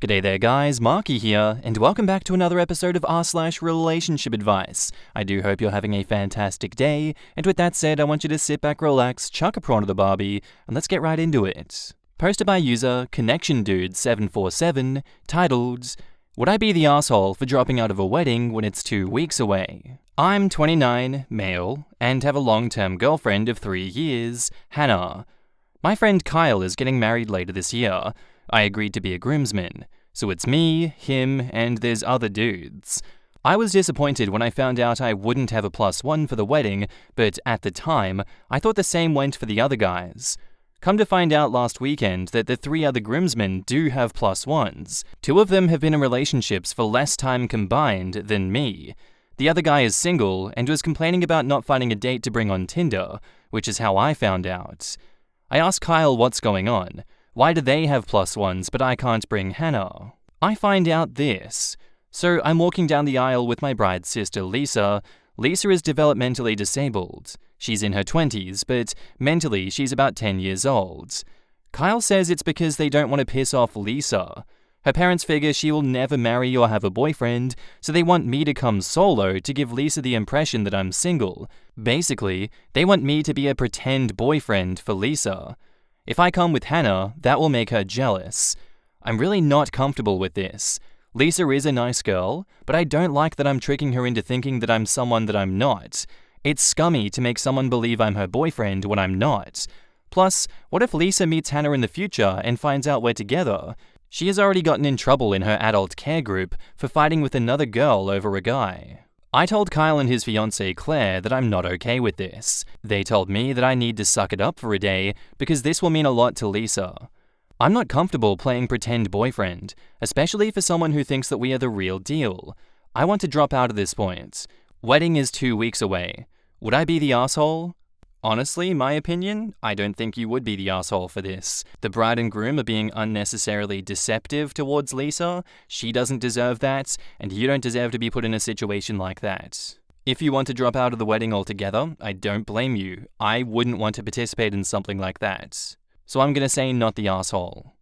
G'day there guys, Marky here, and welcome back to another episode of r/relationship advice. I do hope you're having a fantastic day, and with that said, I want you to sit back, relax, chuck a prawn to the barbie, and let's get right into it. Posted by user ConnectionDude747, titled, Would I be the asshole for dropping out of a wedding when it's 2 weeks away? I'm 29, male, and have a long-term girlfriend of 3 years, Hannah. My friend Kyle is getting married later this year. I agreed to be a groomsman, so it's me, him, and there's other dudes. I was disappointed when I found out I wouldn't have a +1 for the wedding, but at the time, I thought the same went for the other guys. Come to find out last weekend that the 3 other groomsmen do have +1s. 2 of them have been in relationships for less time combined than me. The other guy is single and was complaining about not finding a date to bring on Tinder, which is how I found out. I asked Kyle what's going on. Why do they have +1s but I can't bring Hannah? I find out this. So I'm walking down the aisle with my bride's sister Lisa. Lisa is developmentally disabled. She's in her 20s, but mentally she's about 10 years old. Kyle says it's because they don't want to piss off Lisa. Her parents figure she will never marry or have a boyfriend, so they want me to come solo to give Lisa the impression that I'm single. Basically, they want me to be a pretend boyfriend for Lisa. If I come with Hannah, that will make her jealous. I'm really not comfortable with this. Lisa is a nice girl, but I don't like that I'm tricking her into thinking that I'm someone that I'm not. It's scummy to make someone believe I'm her boyfriend when I'm not. Plus, what if Lisa meets Hannah in the future and finds out we're together? She has already gotten in trouble in her adult care group for fighting with another girl over a guy. I told Kyle and his fiancée Claire that I'm not okay with this. They told me that I need to suck it up for a day because this will mean a lot to Lisa. I'm not comfortable playing pretend boyfriend, especially for someone who thinks that we are the real deal. I want to drop out at this point. Wedding is 2 weeks away. Would I be the asshole? Honestly, my opinion, I don't think you would be the asshole for this. The bride and groom are being unnecessarily deceptive towards Lisa. She doesn't deserve that, and you don't deserve to be put in a situation like that. If you want to drop out of the wedding altogether, I don't blame you. I wouldn't want to participate in something like that. So I'm gonna say not the asshole.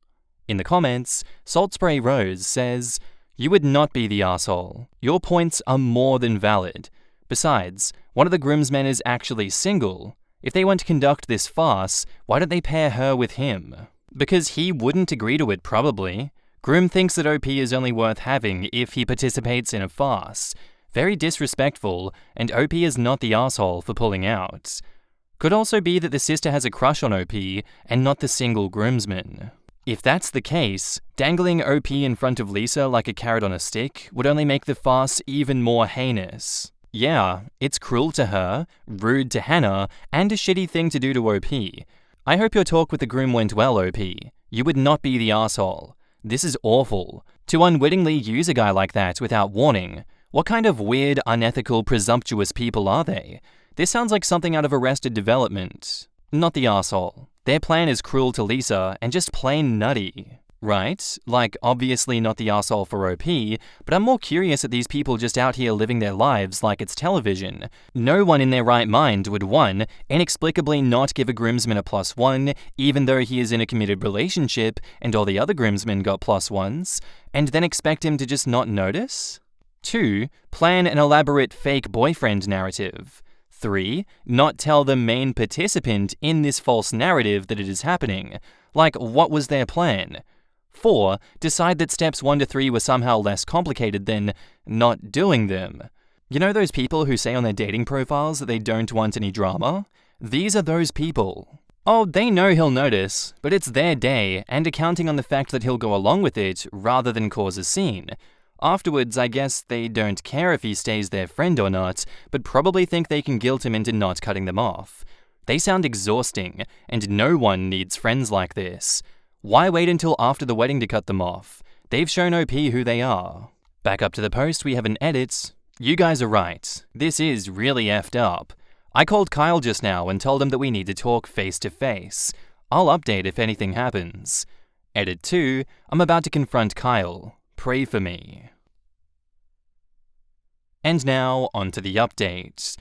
In the comments, Salt Spray Rose says, You would not be the asshole. Your points are more than valid. Besides, one of the groomsmen is actually single. If they want to conduct this farce, why don't they pair her with him? Because he wouldn't agree to it, probably. Groom thinks that OP is only worth having if he participates in a farce. Very disrespectful, and OP is not the asshole for pulling out. Could also be that the sister has a crush on OP and not the single groomsman. If that's the case, dangling OP in front of Lisa like a carrot on a stick would only make the farce even more heinous. Yeah, it's cruel to her, rude to Hannah, and a shitty thing to do to OP. I hope your talk with the groom went well, OP. You would not be the asshole. This is awful. To unwittingly use a guy like that without warning. What kind of weird, unethical, presumptuous people are they? This sounds like something out of Arrested Development. Not the asshole. Their plan is cruel to Lisa and just plain nutty. Right? Like, obviously not the asshole for OP, but I'm more curious at these people just out here living their lives like it's television. No one in their right mind would, 1, inexplicably not give a groomsman a +1, even though he is in a committed relationship and all the other groomsmen got +1s, and then expect him to just not notice? 2, plan an elaborate fake boyfriend narrative. 3, not tell the main participant in this false narrative that it is happening. Like, what was their plan? 4, decide that steps 1 to 3 were somehow less complicated than not doing them. You know those people who say on their dating profiles that they don't want any drama? These are those people. Oh, they know he'll notice, but it's their day, and are counting on the fact that he'll go along with it rather than cause a scene. Afterwards, I guess they don't care if he stays their friend or not, but probably think they can guilt him into not cutting them off. They sound exhausting, and no one needs friends like this. Why wait until after the wedding to cut them off? They've shown OP who they are. Back up to the post, we have an edit. You guys are right. This is really effed up. I called Kyle just now and told him that we need to talk face to face. I'll update if anything happens. Edit 2, I'm about to confront Kyle. Pray for me. And now, on to the update.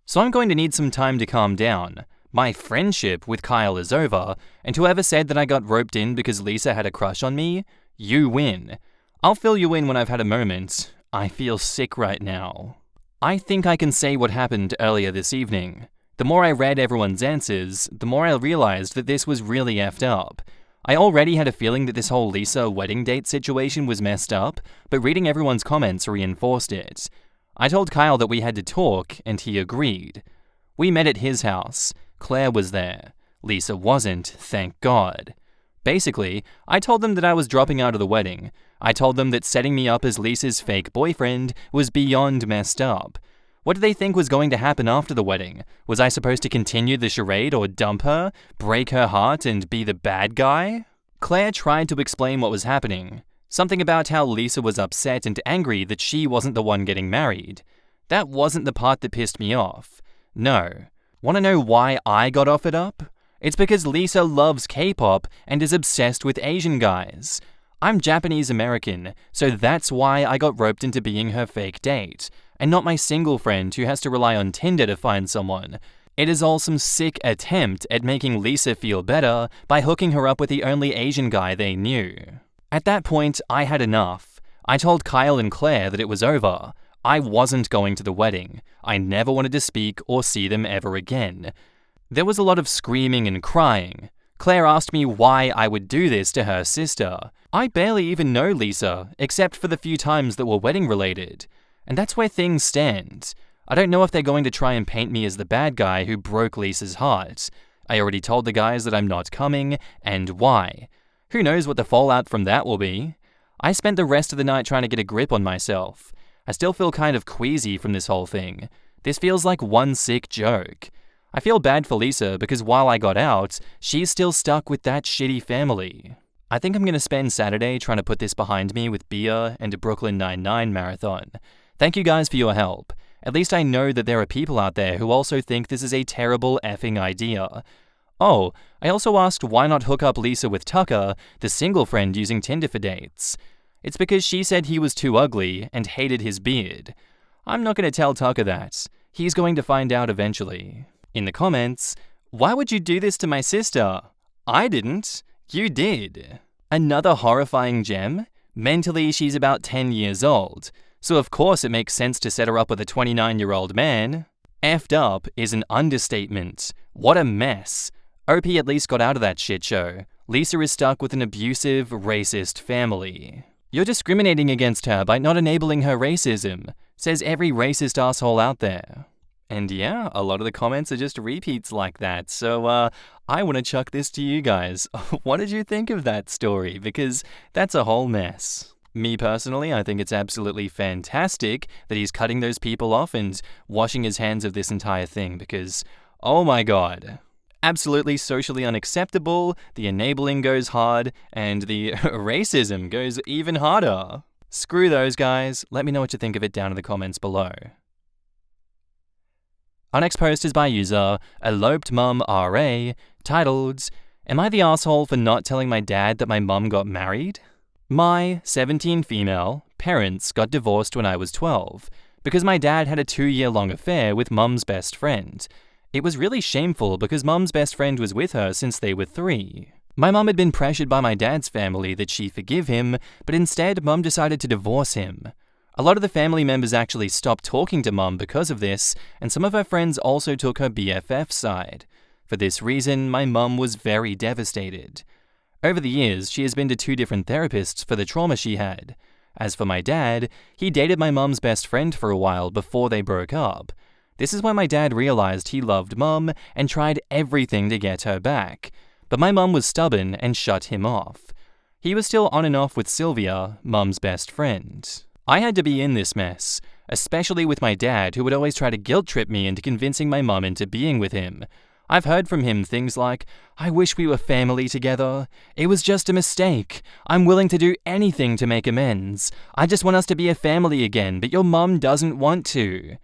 So I'm going to need some time to calm down. My friendship with Kyle is over, and whoever said that I got roped in because Lisa had a crush on me, You win. I'll fill you in when I've had a moment. I feel sick right now. I think I can say what happened earlier this evening. The more I read everyone's answers, the more I realized that this was really effed up. I already had a feeling that this whole Lisa wedding date situation was messed up, but reading everyone's comments reinforced it. I told Kyle that we had to talk, and he agreed. We met at his house. Claire was there. Lisa wasn't, thank God. Basically, I told them that I was dropping out of the wedding. I told them that setting me up as Lisa's fake boyfriend was beyond messed up. What did they think was going to happen after the wedding? Was I supposed to continue the charade or dump her, break her heart, and be the bad guy? Claire tried to explain what was happening. Something about how Lisa was upset and angry that she wasn't the one getting married. That wasn't the part that pissed me off. No. Want to know why I got offered up? It's because Lisa loves K-pop and is obsessed with Asian guys. I'm Japanese American, so that's why I got roped into being her fake date, and not my single friend who has to rely on Tinder to find someone. It is all some sick attempt at making Lisa feel better by hooking her up with the only Asian guy they knew. At that point, I had enough. I told Kyle and Claire that it was over. I wasn't going to the wedding. I never wanted to speak or see them ever again. There was a lot of screaming and crying. Claire asked me why I would do this to her sister. I barely even know Lisa, except for the few times that were wedding related. And that's where things stand. I don't know if they're going to try and paint me as the bad guy who broke Lisa's heart. I already told the guys that I'm not coming, and why. Who knows what the fallout from that will be? I spent the rest of the night trying to get a grip on myself. I still feel kind of queasy from this whole thing. This feels like one sick joke. I feel bad for Lisa because while I got out, she's still stuck with that shitty family. I think I'm going to spend Saturday trying to put this behind me with beer and a Brooklyn Nine-Nine marathon. Thank you guys for your help. At least I know that there are people out there who also think this is a terrible effing idea. Oh, I also asked why not hook up Lisa with Tucker, the single friend using Tinder for dates. It's because she said he was too ugly and hated his beard. I'm not going to tell Tucker that. He's going to find out eventually. In the comments, why would you do this to my sister? I didn't. You did. Another horrifying gem? Mentally, she's about 10 years old. So of course it makes sense to set her up with a 29-year-old man. Effed up is an understatement. What a mess. OP at least got out of that shit show. Lisa is stuck with an abusive, racist family. You're discriminating against her by not enabling her racism, says every racist asshole out there. And yeah, a lot of the comments are just repeats like that, so I want to chuck this to you guys. What did you think of that story? Because that's a whole mess. Me personally, I think it's absolutely fantastic that he's cutting those people off and washing his hands of this entire thing because, oh my god. Absolutely socially unacceptable, the enabling goes hard, and the racism goes even harder. Screw those guys, let me know what you think of it down in the comments below. Our next post is by user Eloped Mum RA, titled, Am I the asshole for not telling my dad that my mum got married? My, 17 female, parents got divorced when I was 12, because my dad had a 2-year-long affair with mum's best friend. It was really shameful because mum's best friend was with her since they were 3. My mum had been pressured by my dad's family that she forgive him, but instead mum decided to divorce him. A lot of the family members actually stopped talking to mum because of this, and some of her friends also took her BFF side. For this reason, my mum was very devastated. Over the years, she has been to 2 different therapists for the trauma she had. As for my dad, he dated my mum's best friend for a while before they broke up. This is when my dad realized he loved mum and tried everything to get her back. But my mum was stubborn and shut him off. He was still on and off with Sylvia, mum's best friend. I had to be in this mess, especially with my dad who would always try to guilt-trip me into convincing my mum into being with him. I've heard from him things like, I wish we were family together. It was just a mistake. I'm willing to do anything to make amends. I just want us to be a family again, but your mum doesn't want to.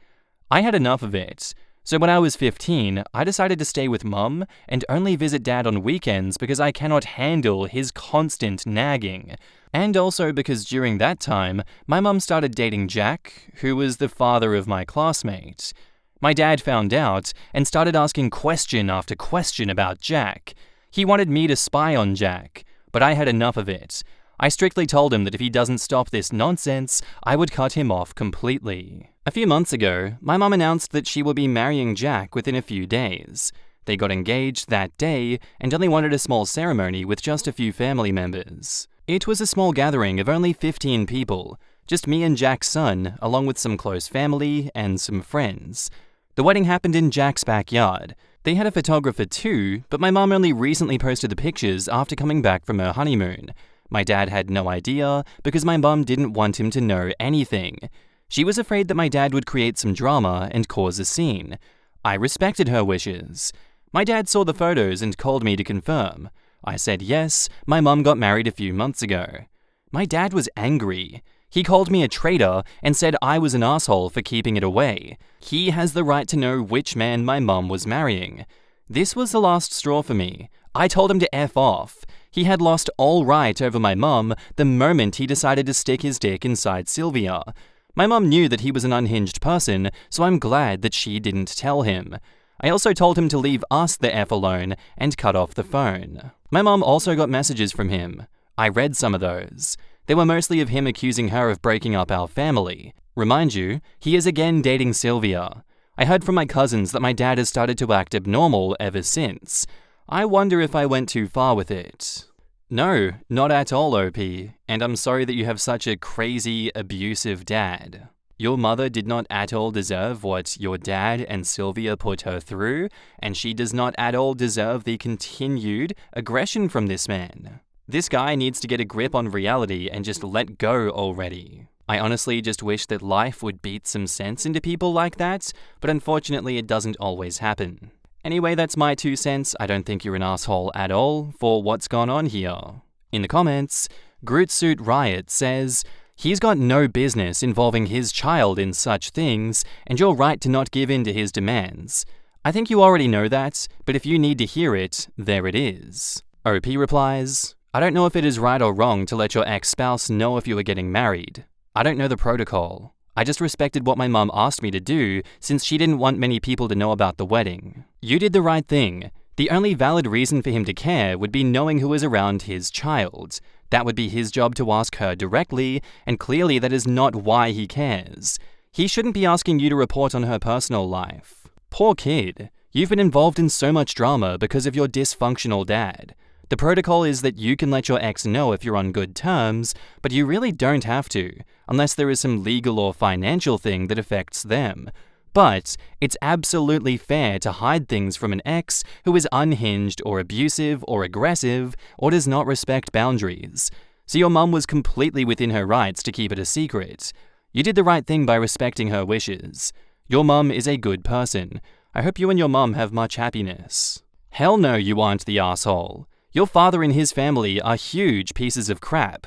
I had enough of it. So when I was 15, I decided to stay with mum and only visit dad on weekends because I cannot handle his constant nagging. And also because during that time, my mum started dating Jack, who was the father of my classmate. My dad found out and started asking question after question about Jack. He wanted me to spy on Jack, but I had enough of it. I strictly told him that if he doesn't stop this nonsense, I would cut him off completely. A few months ago, my mum announced that she will be marrying Jack within a few days. They got engaged that day and only wanted a small ceremony with just a few family members. It was a small gathering of only 15 people, just me and Jack's son, along with some close family and some friends. The wedding happened in Jack's backyard. They had a photographer too, but my mum only recently posted the pictures after coming back from her honeymoon. My dad had no idea because my mum didn't want him to know anything. She was afraid that my dad would create some drama and cause a scene. I respected her wishes. My dad saw the photos and called me to confirm. I said yes, my mum got married a few months ago. My dad was angry. He called me a traitor and said I was an asshole for keeping it away. He has the right to know which man my mum was marrying. This was the last straw for me. I told him to F off. He had lost all right over my mum the moment he decided to stick his dick inside Sylvia. My mum knew that he was an unhinged person, so I'm glad that she didn't tell him. I also told him to leave us the F alone and cut off the phone. My mum also got messages from him. I read some of those. They were mostly of him accusing her of breaking up our family. Remind you, he is again dating Sylvia. I heard from my cousins that my dad has started to act abnormal ever since. I wonder if I went too far with it. No, not at all, OP, and I'm sorry that you have such a crazy, abusive dad. Your mother did not at all deserve what your dad and Sylvia put her through, and she does not at all deserve the continued aggression from this man. This guy needs to get a grip on reality and just let go already. I honestly just wish that life would beat some sense into people like that, but unfortunately it doesn't always happen. Anyway, that's my 2 cents. I don't think you're an asshole at all for what's gone on here. In the comments, Grootsuit Riot says, he's got no business involving his child in such things, and you're right to not give in to his demands. I think you already know that, but if you need to hear it, there it is. OP replies, I don't know if it is right or wrong to let your ex-spouse know if you are getting married. I don't know the protocol. I just respected what my mum asked me to do since she didn't want many people to know about the wedding. You did the right thing. The only valid reason for him to care would be knowing who is around his child. That would be his job to ask her directly, and clearly that is not why he cares. He shouldn't be asking you to report on her personal life. Poor kid. You've been involved in so much drama because of your dysfunctional dad. The protocol is that you can let your ex know if you're on good terms, but you really don't have to, unless there is some legal or financial thing that affects them. But it's absolutely fair to hide things from an ex who is unhinged or abusive or aggressive or does not respect boundaries. So your mum was completely within her rights to keep it a secret. You did the right thing by respecting her wishes. Your mum is a good person. I hope you and your mum have much happiness. Hell no, you aren't the asshole. Your father and his family are huge pieces of crap.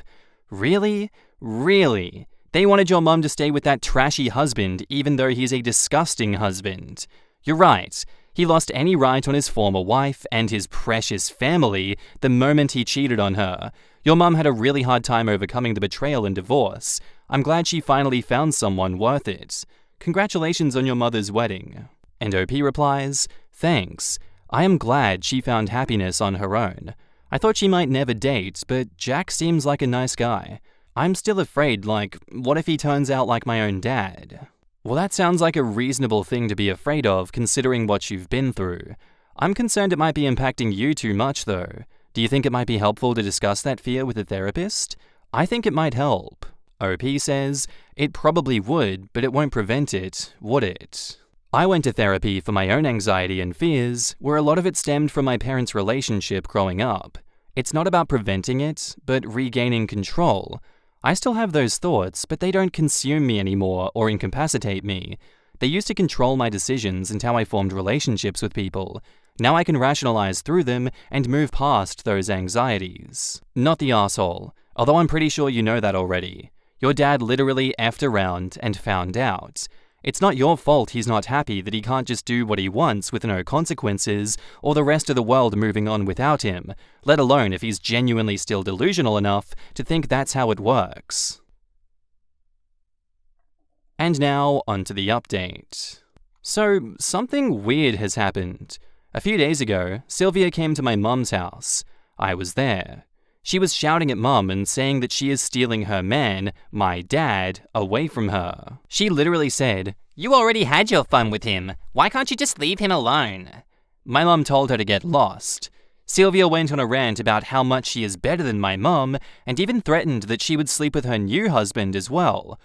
Really? Really? They wanted your mum to stay with that trashy husband even though he's a disgusting husband. You're right. He lost any right on his former wife and his precious family the moment he cheated on her. Your mum had a really hard time overcoming the betrayal and divorce. I'm glad she finally found someone worth it. Congratulations on your mother's wedding. And OP replies, thanks. I am glad she found happiness on her own. I thought she might never date, but Jack seems like a nice guy. I'm still afraid, what if he turns out like my own dad? Well, that sounds like a reasonable thing to be afraid of considering what you've been through. I'm concerned it might be impacting you too much though. Do you think it might be helpful to discuss that fear with a therapist? I think it might help. OP says, it probably would, but it won't prevent it, would it? I went to therapy for my own anxiety and fears, where a lot of it stemmed from my parents' relationship growing up. It's not about preventing it, but regaining control. I still have those thoughts, but they don't consume me anymore or incapacitate me. They used to control my decisions and how I formed relationships with people. Now I can rationalize through them and move past those anxieties. Not the asshole, although I'm pretty sure you know that already. Your dad literally effed around and found out. It's not your fault he's not happy that he can't just do what he wants with no consequences, or the rest of the world moving on without him, let alone if he's genuinely still delusional enough to think that's how it works. And now, onto the update. So, something weird has happened. A few days ago, Sylvia came to my mum's house. I was there. She was shouting at Mum and saying that she is stealing her man, my dad, away from her. She literally said, "You already had your fun with him. Why can't you just leave him alone?" My mum told her to get lost. Sylvia went on a rant about how much she is better than my mum and even threatened that she would sleep with her new husband as well.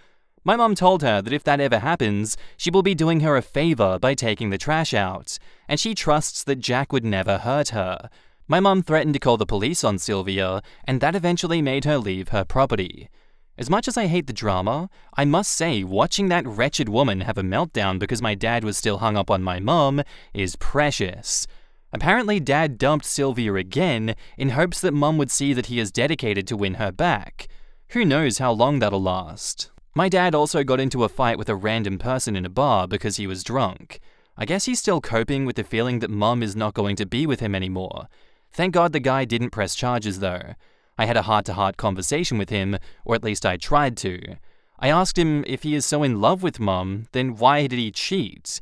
My mum told her that if that ever happens, she will be doing her a favor by taking the trash out, and she trusts that Jack would never hurt her. My mum threatened to call the police on Sylvia, and that eventually made her leave her property. As much as I hate the drama, I must say watching that wretched woman have a meltdown because my dad was still hung up on my mum is precious. Apparently Dad dumped Sylvia again in hopes that Mum would see that he is dedicated to win her back. Who knows how long that'll last. My dad also got into a fight with a random person in a bar because he was drunk. I guess he's still coping with the feeling that Mum is not going to be with him anymore. Thank God the guy didn't press charges though. I had a heart-to-heart conversation with him, or at least I tried to. I asked him if he is so in love with Mum, then why did he cheat?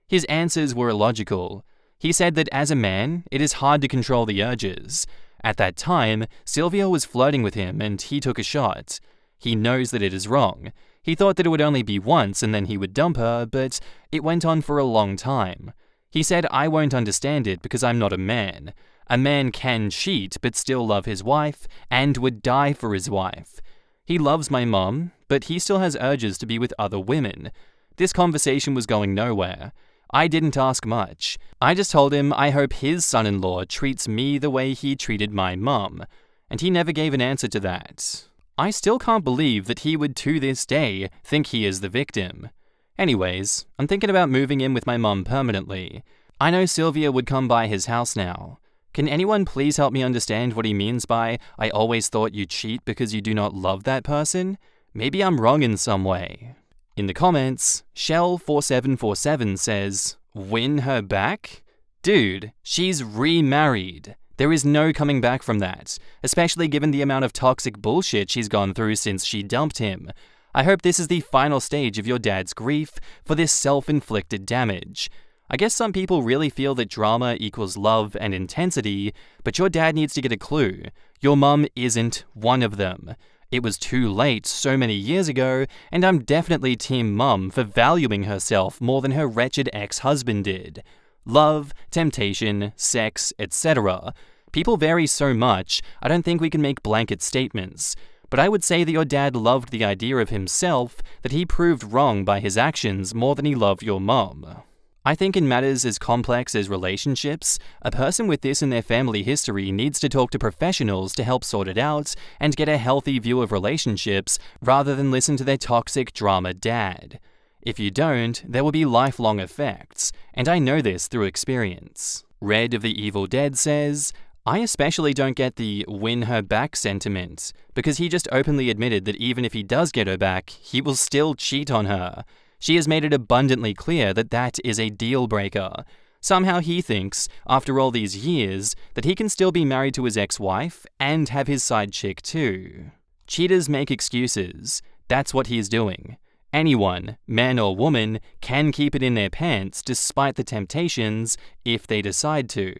His answers were illogical. He said that as a man, it is hard to control the urges. At that time, Sylvia was flirting with him and he took a shot. He knows that it is wrong. He thought that it would only be once and then he would dump her, but it went on for a long time. He said I won't understand it because I'm not a man. A man can cheat but still love his wife and would die for his wife. He loves my mum, but he still has urges to be with other women. This conversation was going nowhere. I didn't ask much. I just told him I hope his son-in-law treats me the way he treated my mum, and he never gave an answer to that. I still can't believe that he would to this day think he is the victim. Anyways, I'm thinking about moving in with my mum permanently. I know Sylvia would come by his house now. Can anyone please help me understand what he means by "I always thought you cheat because you do not love that person"? Maybe I'm wrong in some way. In the comments, Shell4747 says, "Win her back? Dude, she's remarried. There is no coming back from that, especially given the amount of toxic bullshit she's gone through since she dumped him. I hope this is the final stage of your dad's grief for this self-inflicted damage. I guess some people really feel that drama equals love and intensity, but your dad needs to get a clue. Your mum isn't one of them. It was too late so many years ago, and I'm definitely team mum for valuing herself more than her wretched ex-husband did. Love, temptation, sex, etc. People vary so much, I don't think we can make blanket statements. But I would say that your dad loved the idea of himself, that he proved wrong by his actions more than he loved your mum. I think in matters as complex as relationships, a person with this in their family history needs to talk to professionals to help sort it out and get a healthy view of relationships rather than listen to their toxic drama dad. If you don't, there will be lifelong effects, and I know this through experience. Red of the Evil Dead says, "I especially don't get the win her back sentiment, because he just openly admitted that even if he does get her back, he will still cheat on her. She has made it abundantly clear that that is a deal breaker. Somehow he thinks, after all these years, that he can still be married to his ex-wife and have his side chick too. Cheaters make excuses. That's what he is doing. Anyone, man or woman, can keep it in their pants despite the temptations if they decide to."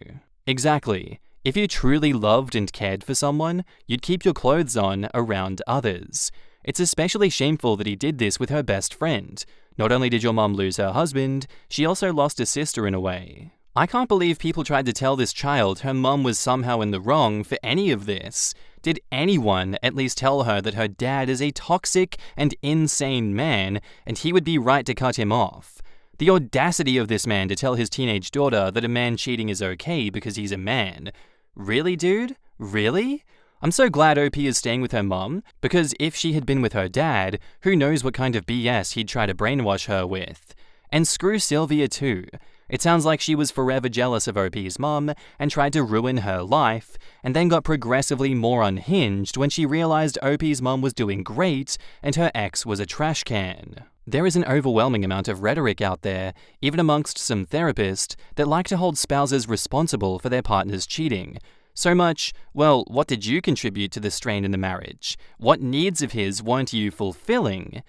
Exactly. If you truly loved and cared for someone, you'd keep your clothes on around others. It's especially shameful that he did this with her best friend. Not only did your mom lose her husband, she also lost a sister in a way. I can't believe people tried to tell this child her mum was somehow in the wrong for any of this. Did anyone at least tell her that her dad is a toxic and insane man and he would be right to cut him off? The audacity of this man to tell his teenage daughter that a man cheating is okay because he's a man. Really, dude? Really? I'm so glad OP is staying with her mum, because if she had been with her dad, who knows what kind of BS he'd try to brainwash her with. And screw Sylvia too. It sounds like she was forever jealous of OP's mum and tried to ruin her life, and then got progressively more unhinged when she realized OP's mum was doing great and her ex was a trash can. There is an overwhelming amount of rhetoric out there, even amongst some therapists, that like to hold spouses responsible for their partner's cheating. So much, well, what did you contribute to the strain in the marriage? What needs of his weren't you fulfilling?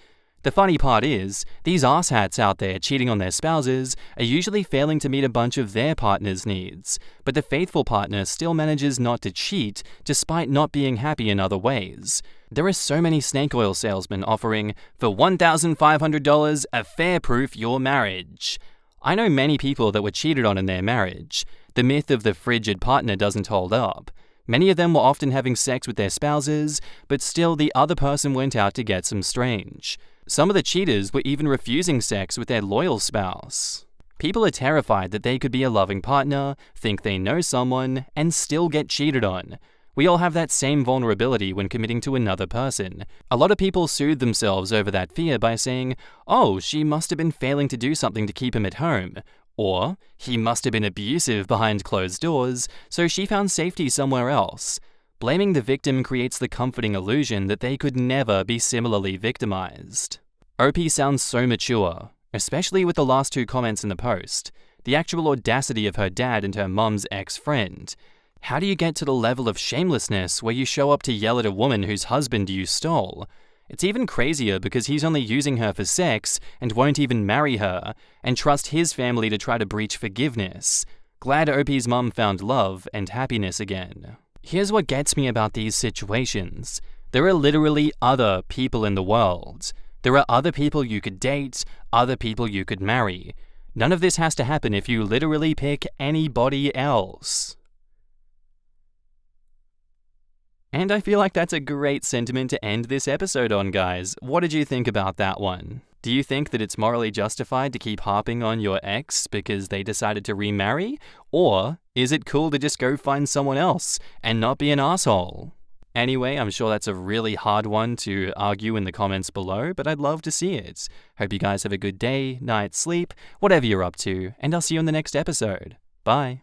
The funny part is, these asshats out there cheating on their spouses are usually failing to meet a bunch of their partner's needs, but the faithful partner still manages not to cheat despite not being happy in other ways. There are so many snake oil salesmen offering, for $1,500, a fair proof your marriage. I know many people that were cheated on in their marriage. The myth of the frigid partner doesn't hold up. Many of them were often having sex with their spouses, but still the other person went out to get some strange. Some of the cheaters were even refusing sex with their loyal spouse. People are terrified that they could be a loving partner, think they know someone, and still get cheated on. We all have that same vulnerability when committing to another person. A lot of people soothe themselves over that fear by saying, "Oh, she must have been failing to do something to keep him at home." Or, "He must have been abusive behind closed doors, so she found safety somewhere else." Blaming the victim creates the comforting illusion that they could never be similarly victimized. OP sounds so mature, especially with the last two comments in the post. The actual audacity of her dad and her mum's ex-friend. How do you get to the level of shamelessness where you show up to yell at a woman whose husband you stole? It's even crazier because he's only using her for sex and won't even marry her, and trust his family to try to breach forgiveness. Glad OP's mum found love and happiness again. Here's what gets me about these situations. There are literally other people in the world. There are other people you could date, other people you could marry. None of this has to happen if you literally pick anybody else. And I feel like that's a great sentiment to end this episode on, guys. What did you think about that one? Do you think that it's morally justified to keep harping on your ex because they decided to remarry? Or is it cool to just go find someone else and not be an asshole? Anyway, I'm sure that's a really hard one to argue in the comments below, but I'd love to see it. Hope you guys have a good day, night, sleep, whatever you're up to, and I'll see you in the next episode. Bye.